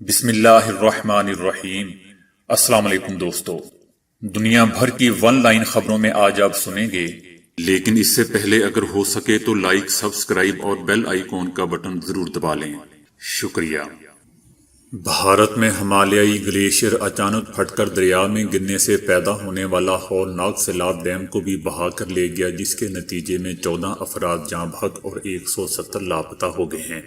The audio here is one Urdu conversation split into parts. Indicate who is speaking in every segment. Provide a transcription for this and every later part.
Speaker 1: بسم اللہ الرحمن الرحیم۔ السلام علیکم دوستو، دنیا بھر کی ون لائن خبروں میں آج آپ سنیں گے، لیکن اس سے پہلے اگر ہو سکے تو لائک، سبسکرائب اور بیل آئیکن کا بٹن ضرور دبا لیں۔ شکریہ۔ بھارت میں ہمالیائی گلیشیئر اچانک پھٹ کر دریا میں گرنے سے پیدا ہونے والا ہولناک سیلاب ڈیم کو بھی بہا کر لے گیا، جس کے نتیجے میں 14 افراد جاں بحق اور 170 لاپتہ ہو گئے ہیں۔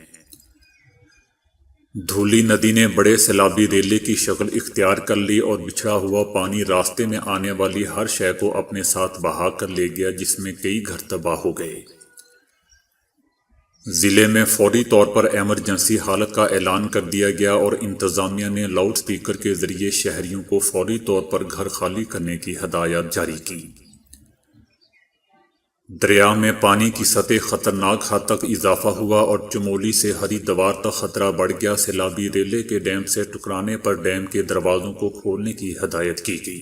Speaker 1: دھولی ندی نے بڑے سیلابی ریلے کی شکل اختیار کر لی اور بچھڑا ہوا پانی راستے میں آنے والی ہر شے کو اپنے ساتھ بہا کر لے گیا، جس میں کئی گھر تباہ ہو گئے۔ ضلع میں فوری طور پر ایمرجنسی حالت کا اعلان کر دیا گیا اور انتظامیہ نے لاؤڈ سپیکر کے ذریعے شہریوں کو فوری طور پر گھر خالی کرنے کی ہدایات جاری کی۔ دریا میں پانی کی سطح خطرناک حد تک اضافہ ہوا اور چمولی سے ہری دوار تک خطرہ بڑھ گیا۔ سیلابی ریلے کے ڈیم سے ٹکرانے پر ڈیم کے دروازوں کو کھولنے کی ہدایت کی گئی۔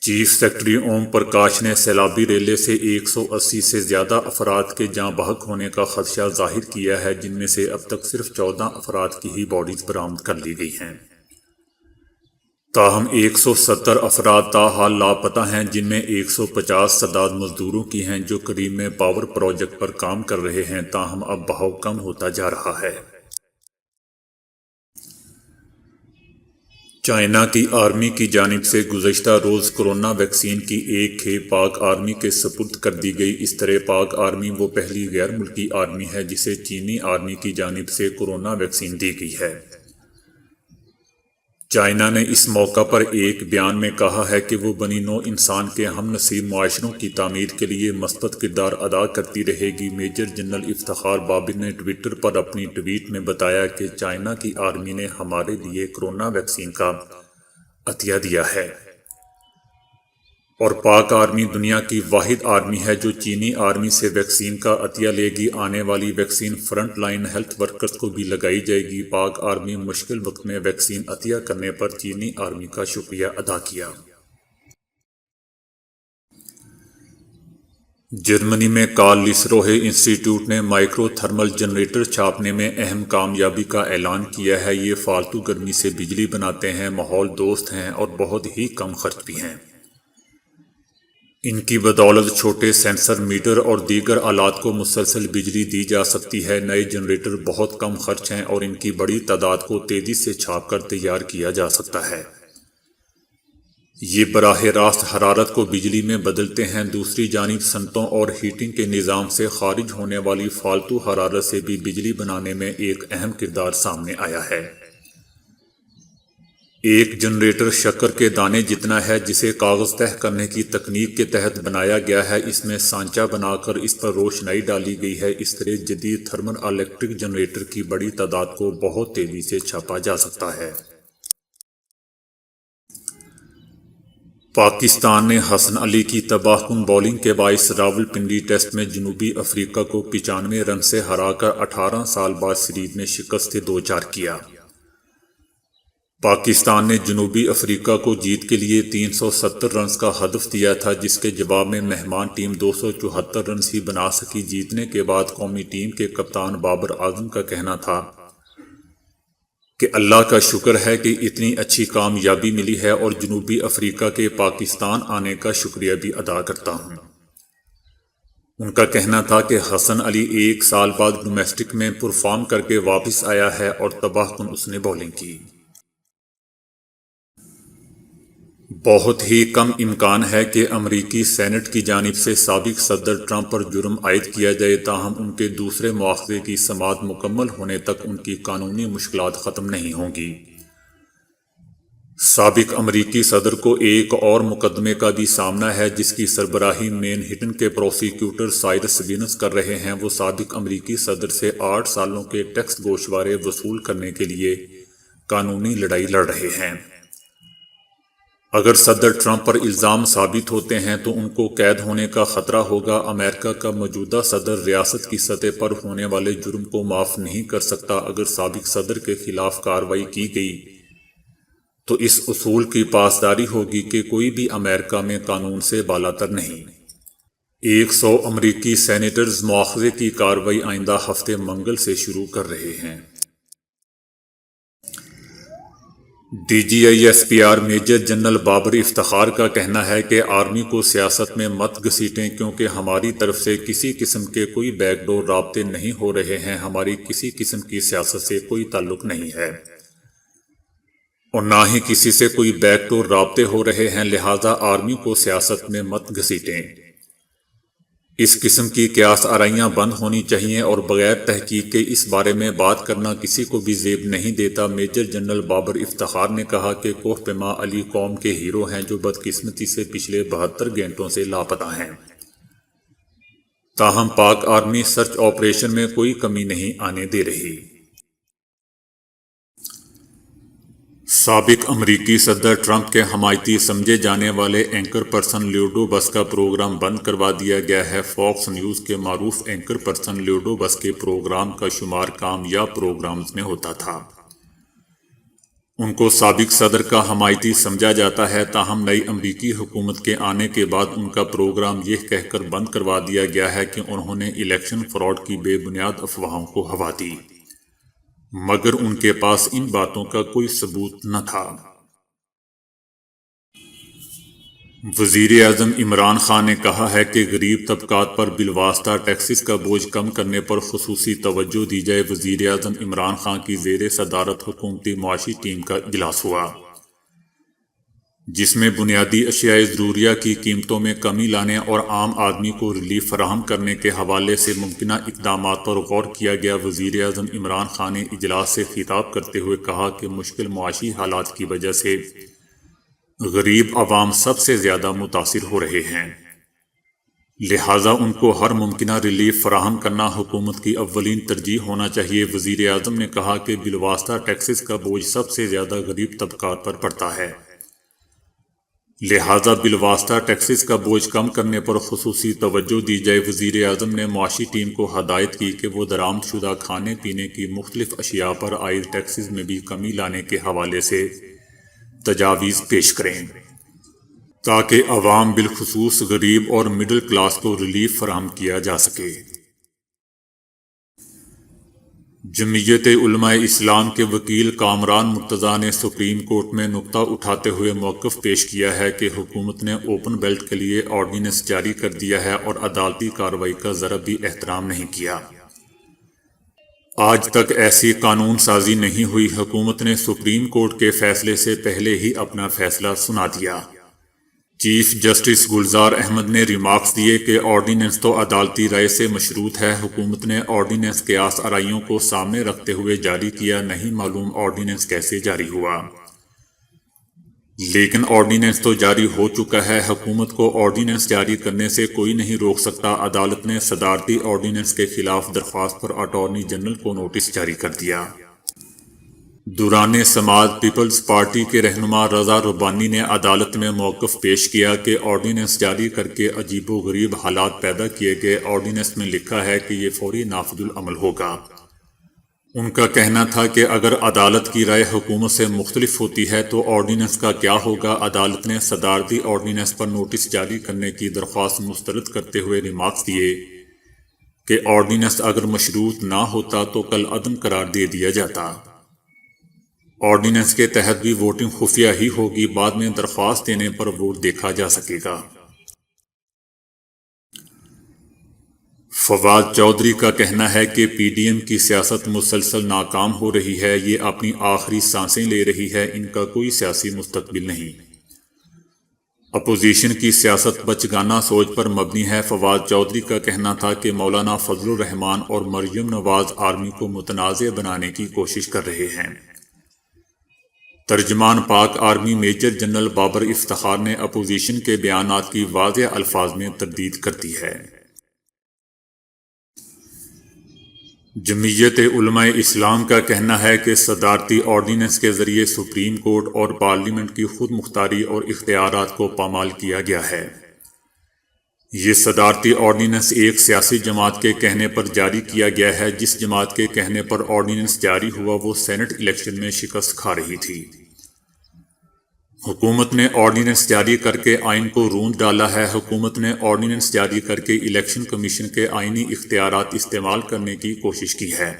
Speaker 1: چیف سیکرٹری اوم پرکاش نے سیلابی ریلے سے 180 سے زیادہ افراد کے جاں بحق ہونے کا خدشہ ظاہر کیا ہے، جن میں سے اب تک صرف 14 افراد کی ہی باڈیز برآمد کر لی گئی ہیں۔ تاہم 170 افراد تاحال لاپتہ ہیں، جن میں 150 سداد مزدوروں کی ہیں جو کریم میں پاور پروجیکٹ پر کام کر رہے ہیں۔ تاہم اب بہاؤ کم ہوتا جا رہا ہے۔ چائنا کی آرمی کی جانب سے گزشتہ روز کورونا ویکسین کی ایک کھیپ پاک آرمی کے سپرد کر دی گئی۔ اس طرح پاک آرمی وہ پہلی غیر ملکی آرمی ہے جسے چینی آرمی کی جانب سے کورونا ویکسین دی گئی ہے۔ چائنا نے اس موقع پر ایک بیان میں کہا ہے کہ وہ بنی نوع انسان کے ہم نصیب معاشروں کی تعمیر کے لیے مثبت کردار ادا کرتی رہے گی۔ میجر جنرل افتخار بابر نے ٹویٹر پر اپنی ٹویٹ میں بتایا کہ چائنا کی آرمی نے ہمارے لیے کورونا ویکسین کا عطیہ دیا ہے اور پاک آرمی دنیا کی واحد آرمی ہے جو چینی آرمی سے ویکسین کا عطیہ لے گی۔ آنے والی vaccine front line health workers کو بھی لگائی جائے گی۔ پاک آرمی مشکل وقت میں ویکسین عطیہ کرنے پر چینی آرمی کا شکریہ ادا کیا۔ جرمنی میں کارل لیسروہے انسٹی ٹیوٹ نے مائکرو تھرمل جنریٹر چھاپنے میں اہم کامیابی کا اعلان کیا ہے۔ یہ فالتو گرمی سے بجلی بناتے ہیں، ماحول دوست ہیں اور بہت ہی کم خرچ بھی ہیں۔ ان کی بدولت چھوٹے سینسر، میٹر اور دیگر آلات کو مسلسل بجلی دی جا سکتی ہے۔ نئے جنریٹر بہت کم خرچ ہیں اور ان کی بڑی تعداد کو تیزی سے چھاپ کر تیار کیا جا سکتا ہے۔ یہ براہ راست حرارت کو بجلی میں بدلتے ہیں۔ دوسری جانب صنعتوں اور ہیٹنگ کے نظام سے خارج ہونے والی فالتو حرارت سے بھی بجلی بنانے میں ایک اہم کردار سامنے آیا ہے۔ ایک جنریٹر شکر کے دانے جتنا ہے، جسے کاغذ تہ کرنے کی تکنیک کے تحت بنایا گیا ہے۔ اس میں سانچہ بنا کر اس پر روشنائی ڈالی گئی ہے۔ اس طرح جدید تھرمل الیکٹرک جنریٹر کی بڑی تعداد کو بہت تیزی سے چھاپا جا سکتا ہے۔ پاکستان نے حسن علی کی تباہ کن بولنگ کے باعث راولپنڈی ٹیسٹ میں جنوبی افریقہ کو 95 رن سے ہرا کر 18 سال بعد سیریز میں شکست سے دوچار کیا۔ پاکستان نے جنوبی افریقہ کو جیت کے لیے 370 رنز کا ہدف دیا تھا، جس کے جواب میں مہمان ٹیم 274 رنز ہی بنا سکی۔ جیتنے کے بعد قومی ٹیم کے کپتان بابر اعظم کا کہنا تھا کہ اللہ کا شکر ہے کہ اتنی اچھی کامیابی ملی ہے اور جنوبی افریقہ کے پاکستان آنے کا شکریہ بھی ادا کرتا ہوں۔ ان کا کہنا تھا کہ حسن علی 1 سال بعد ڈومیسٹک میں پرفارم کر کے واپس آیا ہے اور تباہ کن اس نے بولنگ کی۔ بہت ہی کم امکان ہے کہ امریکی سینٹ کی جانب سے سابق صدر ٹرمپ پر جرم عائد کیا جائے، تاہم ان کے دوسرے مواخذے کی سماعت مکمل ہونے تک ان کی قانونی مشکلات ختم نہیں ہوں گی۔ سابق امریکی صدر کو ایک اور مقدمے کا بھی سامنا ہے، جس کی سربراہی مین ہٹن کے پروسیکیوٹر سائرس وینس کر رہے ہیں۔ وہ سابق امریکی صدر سے 8 سالوں کے ٹیکس گوشوارے وصول کرنے کے لیے قانونی لڑائی لڑ رہے ہیں۔ اگر صدر ٹرمپ پر الزام ثابت ہوتے ہیں تو ان کو قید ہونے کا خطرہ ہوگا۔ امریکہ کا موجودہ صدر ریاست کی سطح پر ہونے والے جرم کو معاف نہیں کر سکتا۔ اگر سابق صدر کے خلاف کارروائی کی گئی تو اس اصول کی پاسداری ہوگی کہ کوئی بھی امریکہ میں قانون سے بالاتر نہیں۔ 100 امریکی سینیٹرز مواخذے کی کارروائی آئندہ ہفتے منگل سے شروع کر رہے ہیں۔ D G I S P R major general Babar Iftikhar کا کہنا ہے کہ آرمی کو سیاست میں مت گھسیٹیں کیونکہ ہماری طرف سے کسی قسم کے کوئی بیک ڈور رابطے نہیں ہو رہے ہیں، ہماری کسی قسم کی سیاست سے کوئی تعلق نہیں ہے اور نہ ہی کسی سے کوئی بیک ڈور رابطے ہو رہے ہیں، لہٰذا آرمی کو سیاست میں مت گھسیٹیں۔ اس قسم کی قیاس آرائیاں بند ہونی چاہیے اور بغیر تحقیق کے اس بارے میں بات کرنا کسی کو بھی زیب نہیں دیتا۔ میجر جنرل بابر افتخار نے کہا کہ کوہ پیما علی قوم کے ہیرو ہیں جو بدقسمتی سے پچھلے 72 گھنٹوں سے لاپتہ ہیں، تاہم پاک آرمی سرچ آپریشن میں کوئی کمی نہیں آنے دے رہی۔ سابق امریکی صدر ٹرمپ کے حمایتی سمجھے جانے والے اینکر پرسن لیوڈو بس کا پروگرام بند کروا دیا گیا ہے۔ فاکس نیوز کے معروف اینکر پرسن لیوڈو بس کے پروگرام کا شمار کامیاب پروگرامز میں ہوتا تھا۔ ان کو سابق صدر کا حمایتی سمجھا جاتا ہے، تاہم نئی امریکی حکومت کے آنے کے بعد ان کا پروگرام یہ کہہ کر بند کروا دیا گیا ہے کہ انہوں نے الیکشن فراڈ کی بے بنیاد افواہوں کو ہوا دی، مگر ان کے پاس ان باتوں کا کوئی ثبوت نہ تھا۔ وزیر اعظم عمران خان نے کہا ہے کہ غریب طبقات پر بالواسطہ ٹیکسز کا بوجھ کم کرنے پر خصوصی توجہ دی جائے۔ وزیر اعظم عمران خان کی زیر صدارت حکومتی معاشی ٹیم کا اجلاس ہوا، جس میں بنیادی اشیاء ضروریہ کی قیمتوں میں کمی لانے اور عام آدمی کو ریلیف فراہم کرنے کے حوالے سے ممکنہ اقدامات پر غور کیا گیا۔ وزیر اعظم عمران خان نے اجلاس سے خطاب کرتے ہوئے کہا کہ مشکل معاشی حالات کی وجہ سے غریب عوام سب سے زیادہ متاثر ہو رہے ہیں، لہٰذا ان کو ہر ممکنہ ریلیف فراہم کرنا حکومت کی اولین ترجیح ہونا چاہیے۔ وزیر اعظم نے کہا کہ بالواسطہ ٹیکسز کا بوجھ سب سے زیادہ غریب طبقات پر پڑتا ہے، لہٰذا بالواسطہ ٹیکسز کا بوجھ کم کرنے پر خصوصی توجہ دی جائے۔ وزیر اعظم نے معاشی ٹیم کو ہدایت کی کہ وہ درآمد شدہ کھانے پینے کی مختلف اشیاء پر عائد ٹیکسز میں بھی کمی لانے کے حوالے سے تجاویز پیش کریں تاکہ عوام بالخصوص غریب اور مڈل کلاس کو ریلیف فراہم کیا جا سکے۔ جمعیت علماء اسلام کے وکیل کامران مرتضیٰ نے سپریم کورٹ میں نقطہ اٹھاتے ہوئے موقف پیش کیا ہے کہ حکومت نے اوپن بیلٹ کے لیے آرڈیننس جاری کر دیا ہے اور عدالتی کارروائی کا ذرا بھی احترام نہیں کیا۔ آج تک ایسی قانون سازی نہیں ہوئی۔ حکومت نے سپریم کورٹ کے فیصلے سے پہلے ہی اپنا فیصلہ سنا دیا۔ چیف جسٹس گلزار احمد نے ریمارکس دیے کہ آرڈیننس تو عدالتی رائے سے مشروط ہے۔ حکومت نے آرڈیننس قیاس آرائیوں کو سامنے رکھتے ہوئے جاری کیا، نہیں معلوم آرڈیننس کیسے جاری ہوا، لیکن آرڈیننس تو جاری ہو چکا ہے۔ حکومت کو آرڈیننس جاری کرنے سے کوئی نہیں روک سکتا۔ عدالت نے صدارتی آرڈیننس کے خلاف درخواست پر اٹارنی جنرل کو نوٹس جاری کر دیا۔ دوران سماعت پیپلز پارٹی کے رہنما رضا ربانی نے عدالت میں موقف پیش کیا کہ آرڈیننس جاری کر کے عجیب و غریب حالات پیدا کیے گئے۔ آرڈیننس میں لکھا ہے کہ یہ فوری نافذ العمل ہوگا۔ ان کا کہنا تھا کہ اگر عدالت کی رائے حکومت سے مختلف ہوتی ہے تو آرڈیننس کا کیا ہوگا۔ عدالت نے صدارتی آرڈیننس پر نوٹس جاری کرنے کی درخواست مسترد کرتے ہوئے ریمارکس دیے کہ آرڈیننس اگر مشروط نہ ہوتا تو کل عدم قرار دے دیا جاتا۔ آرڈیننس کے تحت بھی ووٹنگ خفیہ ہی ہوگی، بعد میں درخواست دینے پر ووٹ دیکھا جا سکے گا۔ فواد چودھری کا کہنا ہے کہ پی ڈی ایم کی سیاست مسلسل ناکام ہو رہی ہے، یہ اپنی آخری سانسیں لے رہی ہے، ان کا کوئی سیاسی مستقبل نہیں۔ اپوزیشن کی سیاست بچگانہ سوچ پر مبنی ہے۔ فواد چودھری کا کہنا تھا کہ مولانا فضل الرحمان اور مریم نواز آرمی کو متنازع بنانے کی کوشش کر رہے ہیں۔ ترجمان Pak army major general Babar Iftikhar نے اپوزیشن کے بیانات کی واضح الفاظ میں تردید کر دی ہے۔ جمعیت علماء اسلام کا کہنا ہے کہ صدارتی آرڈیننس کے ذریعے سپریم کورٹ اور پارلیمنٹ کی خود مختاری اور اختیارات کو پامال کیا گیا ہے۔ یہ صدارتی آرڈیننس ایک سیاسی جماعت کے کہنے پر جاری کیا گیا ہے۔ جس جماعت کے کہنے پر آرڈیننس جاری ہوا وہ سینٹ الیکشن میں شکست کھا رہی تھی۔ حکومت نے آرڈیننس جاری کر کے آئین کو روند ڈالا ہے۔ حکومت نے آرڈیننس جاری کر کے الیکشن کمیشن کے آئینی اختیارات استعمال کرنے کی کوشش کی ہے،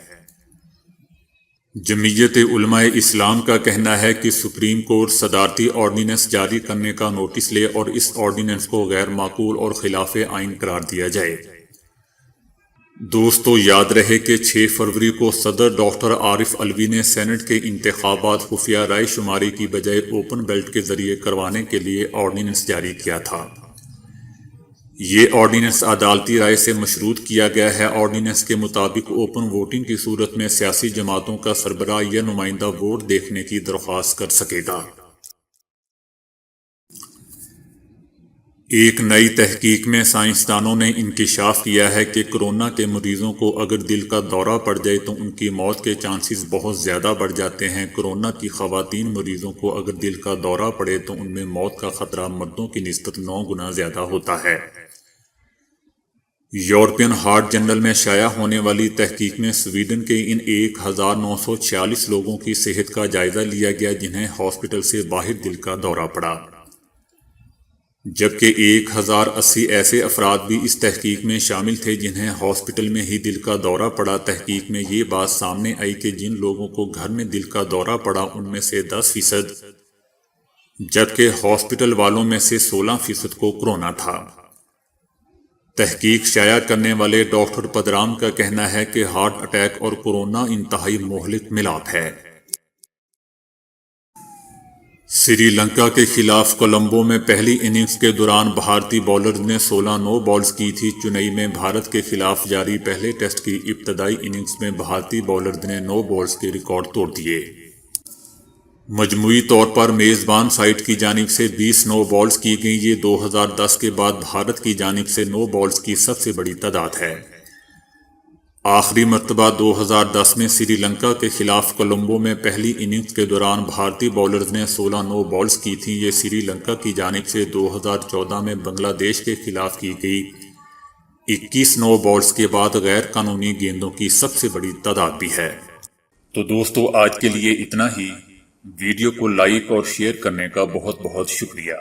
Speaker 1: جمعیت علماء اسلام کا کہنا ہے کہ سپریم کورٹ صدارتی آرڈیننس جاری کرنے کا نوٹس لے اور اس آرڈیننس کو غیر معقول اور خلاف آئین قرار دیا جائے۔ دوستو، یاد رہے کہ 6 فروری کو صدر ڈاکٹر عارف علوی نے سینٹ کے انتخابات خفیہ رائے شماری کی بجائے اوپن بیلٹ کے ذریعے کروانے کے لیے آرڈیننس جاری کیا تھا۔ یہ آرڈیننس عدالتی رائے سے مشروط کیا گیا ہے۔ آرڈیننس کے مطابق اوپن ووٹنگ کی صورت میں سیاسی جماعتوں کا سربراہ یا نمائندہ ووٹ دیکھنے کی درخواست کر سکے گا۔ ایک نئی تحقیق میں سائنسدانوں نے انکشاف کیا ہے کہ کورونا کے مریضوں کو اگر دل کا دورہ پڑ جائے تو ان کی موت کے چانسز بہت زیادہ بڑھ جاتے ہیں۔ کورونا کی خواتین مریضوں کو اگر دل کا دورہ پڑے تو ان میں موت کا خطرہ مردوں کی نسبت 9 گنا زیادہ ہوتا ہے۔ یورپین ہارٹ جرنل میں شائع ہونے والی تحقیق میں سویڈن کے ان 1946 لوگوں کی صحت کا جائزہ لیا گیا جنہیں ہاسپٹل سے باہر دل کا دورہ پڑا، جبکہ 1080 ایسے افراد بھی اس تحقیق میں شامل تھے جنہیں ہاسپٹل میں ہی دل کا دورہ پڑا۔ تحقیق میں یہ بات سامنے آئی کہ جن لوگوں کو گھر میں دل کا دورہ پڑا ان میں سے 10%، جبکہ ہاسپٹل والوں میں سے 16% کو کورونا تھا۔ تحقیق شائع کرنے والے ڈاکٹر پدرام کا کہنا ہے کہ ہارٹ اٹیک اور کورونا انتہائی مہلک ملاپ ہے۔ سری لنکا کے خلاف کولمبو میں پہلی اننگز کے دوران بھارتی بولرز نے 16 نو بالز کی تھی۔ چنئی میں بھارت کے خلاف جاری پہلے ٹیسٹ کی ابتدائی اننگز میں بھارتی بولرز نے 9 بالز کے ریکارڈ توڑ دیے۔ مجموعی طور پر میزبان سائٹ کی جانب سے 20 نو بالز کی گئیں۔ یہ 2010 کے بعد بھارت کی جانب سے نو بالز کی سب سے بڑی تعداد ہے۔ آخری مرتبہ 2010 میں سری لنکا کے خلاف کولمبو میں پہلی اننگز کے دوران بھارتی بولرز نے 16 نو بالز کی تھیں۔ یہ سری لنکا کی جانب سے 2014 میں بنگلہ دیش کے خلاف کی گئی 21 نو بالز کے بعد غیر قانونی گیندوں کی سب سے بڑی تعداد بھی ہے۔ تو دوستو، آج کے لیے اتنا ہی۔ ویڈیو کو لائک اور شیئر کرنے کا بہت بہت شکریہ۔